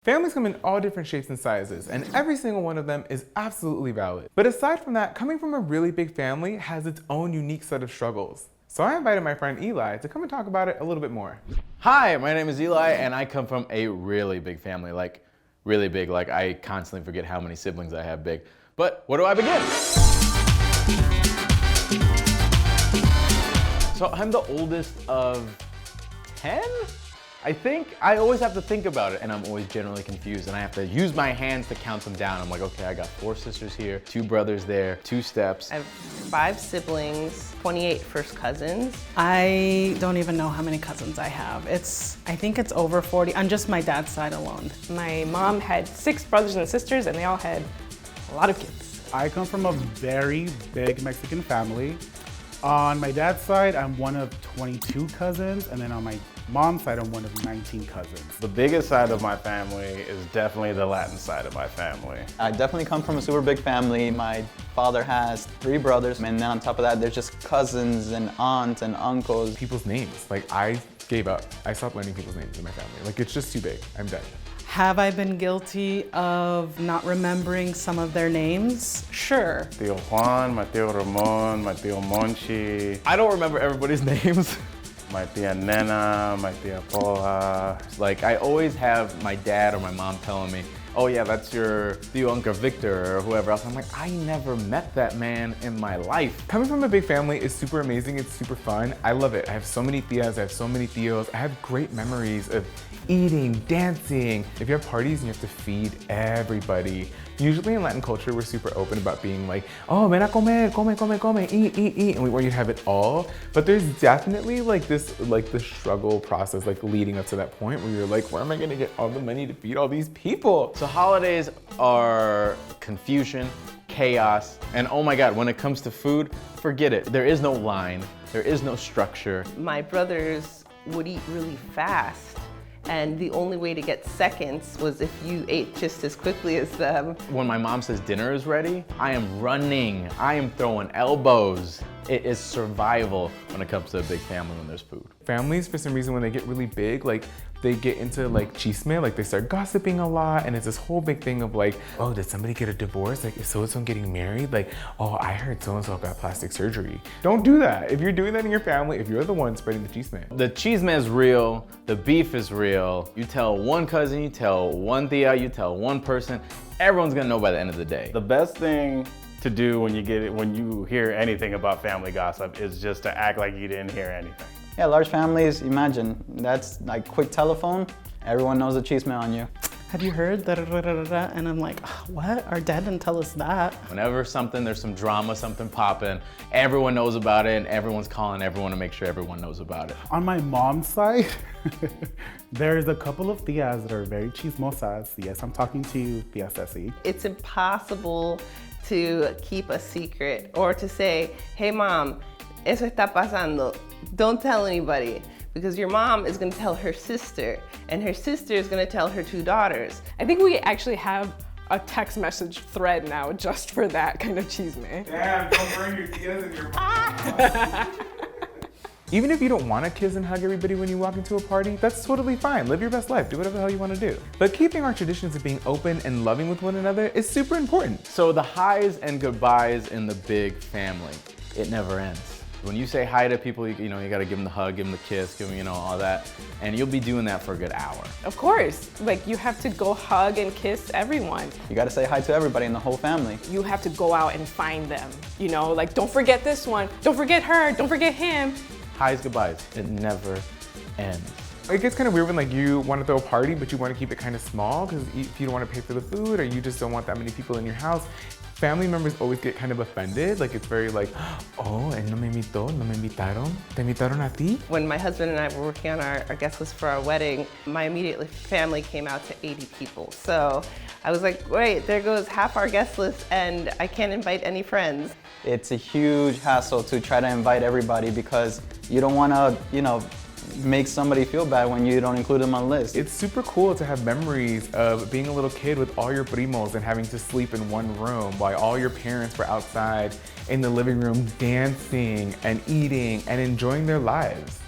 Families come in all different shapes and sizes, and every single one of them is absolutely valid. But aside from that, coming from a really big family has its own unique set of struggles. So I invited my friend Eli to come and talk about it a little bit more. Hi, my name is Eli, and I come from a really big family, like really big. Like I constantly forget how many siblings I have big. But where do I begin? So I'm the oldest of 10? I think. I always have to think about it, and I'm always generally confused, and I have to use my hands to count them down. I'm like, okay, I got 4 sisters here, 2 brothers there, 2 steps. I have 5 siblings, 28 first cousins. I don't even know how many cousins I have. I think it's over 40 on just my dad's side alone. My mom had 6 brothers and sisters, and they all had a lot of kids. I come from a very big Mexican family. On my dad's side, I'm one of 22 cousins, and then on my mom's side, I'm one of 19 cousins. The biggest side of my family is definitely the Latin side of my family. I definitely come from a super big family. My father has 3 brothers, and then on top of that, there's just cousins and aunts and uncles. People's names, like I gave up. I stopped learning people's names in my family. Like it's just too big, I'm done. Have I been guilty of not remembering some of their names? Sure. Tío Juan, my tío Ramon, my tío Monchi. I don't remember everybody's names. My tía Nena, my tía Paula. Like I always have my dad or my mom telling me, oh yeah, that's your tío Uncle Victor or whoever else. I'm like, I never met that man in my life. Coming from a big family is super amazing, it's super fun. I love it. I have so many tias, I have so many tios. I have great memories of eating, dancing. If you have parties and you have to feed everybody. Usually in Latin culture, we're super open about being like, oh, ven a comer, come, come, come, eat, and we want you to have it all. But there's definitely like this struggle process, like leading up to that point where you're like, where am I gonna get all the money to feed all these people? So holidays are confusion, chaos, and oh my God, when it comes to food, forget it. There is no line, there is no structure. My brothers would eat really fast, and the only way to get seconds was if you ate just as quickly as them. When my mom says dinner is ready, I am running, I am throwing elbows. It is survival when it comes to a big family when there's food. Families, for some reason, when they get really big, like they get into like chisme, like they start gossiping a lot, and it's this whole big thing of like, oh, did somebody get a divorce? Like, is so-and-so getting married? Like, oh, I heard so-and-so got plastic surgery. Don't do that. If you're doing that in your family, if you're the one spreading the chisme. The chisme is real, the beef is real. You tell one cousin, you tell one tia, you tell one person, everyone's gonna know by the end of the day. The best thing to do when you hear anything about family gossip is just to act like you didn't hear anything. Yeah, large families, imagine, that's like quick telephone, everyone knows the chisme on you. Have you heard da da da da da? And I'm like, what? Our dad didn't tell us that. Whenever there's some drama, something popping, everyone knows about it and everyone's calling everyone to make sure everyone knows about it. On my mom's side, there's a couple of tias that are very chismosas. Yes, I'm talking to you, Tia Ceci. It's impossible to keep a secret or to say, hey mom, eso está pasando. Don't tell anybody, because your mom is gonna tell her sister, and her sister is gonna tell her 2 daughters. I think we actually have a text message thread now just for that kind of chisme. Damn, don't bring your tias in your mouth. Even if you don't want to kiss and hug everybody when you walk into a party, that's totally fine. Live your best life, do whatever the hell you want to do. But keeping our traditions of being open and loving with one another is super important. So the highs and goodbyes in the big family, it never ends. When you say hi to people, you gotta give them the hug, give them the kiss, give them, all that. And you'll be doing that for a good hour. Of course, like you have to go hug and kiss everyone. You gotta say hi to everybody in the whole family. You have to go out and find them, like don't forget this one, don't forget her, don't forget him. Highs, goodbyes, it never ends. It gets kind of weird when like you want to throw a party, but you want to keep it kind of small because if you don't want to pay for the food or you just don't want that many people in your house. Family members always get kind of offended. Like it's very like, oh, él no me invitó, no me invitaron, te invitaron a ti? When my husband and I were working on our guest list for our wedding, my immediate family came out to 80 people. So I was like, wait, there goes half our guest list and I can't invite any friends. It's a huge hassle to try to invite everybody because you don't wanna, make somebody feel bad when you don't include them on the list. It's super cool to have memories of being a little kid with all your primos and having to sleep in one room while all your parents were outside in the living room dancing and eating and enjoying their lives.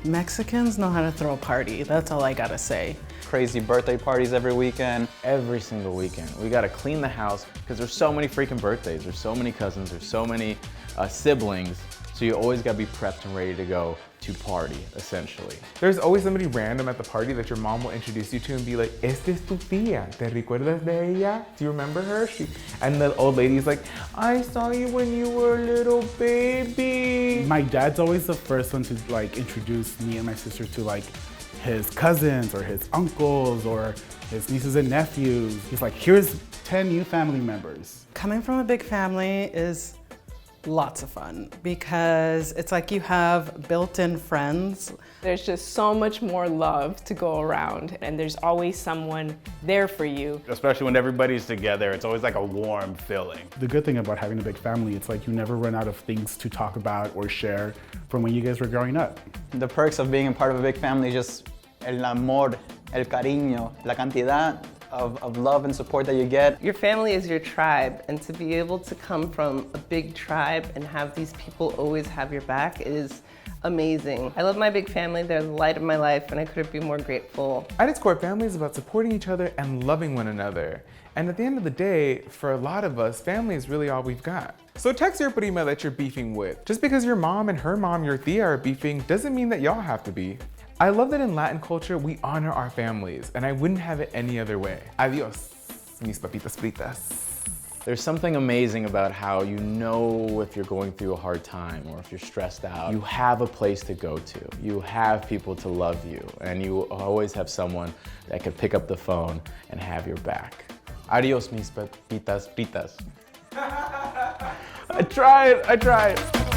Mexicans know how to throw a party, that's all I gotta say. crazy birthday parties every weekend. Every single weekend. We gotta clean the house because there's so many freaking birthdays. There's so many cousins, there's so many siblings. So you always gotta be prepped and ready to go to party, essentially. There's always somebody random at the party that your mom will introduce you to and be like, esta es tu tía, ¿te recuerdas de ella? Do you remember her? And the old lady's like, I saw you when you were a little baby. My dad's always the first one to like introduce me and my sister to like his cousins or his uncles or his nieces and nephews. He's like, here's 10 new family members. Coming from a big family is lots of fun because it's like you have built-in friends. There's just so much more love to go around, and there's always someone there for you. Especially when everybody's together, it's always like a warm feeling. The good thing about having a big family, it's like you never run out of things to talk about or share from when you guys were growing up. The perks of being a part of a big family is just el amor, el cariño, la cantidad of love and support that you get. Your family is your tribe, and to be able to come from a big tribe and have these people always have your back is amazing. I love my big family. They're the light of my life, and I couldn't be more grateful. At its core, family is about supporting each other and loving one another. And at the end of the day, for a lot of us, family is really all we've got. So text your prima that you're beefing with. Just because your mom and her mom, your tía, are beefing doesn't mean that y'all have to be. I love that in Latin culture, we honor our families, and I wouldn't have it any other way. Adios, mis papitas fritas. There's something amazing about how you know if you're going through a hard time or if you're stressed out, you have a place to go to. You have people to love you, and you always have someone that could pick up the phone and have your back. Adios, mis papitas fritas. I tried.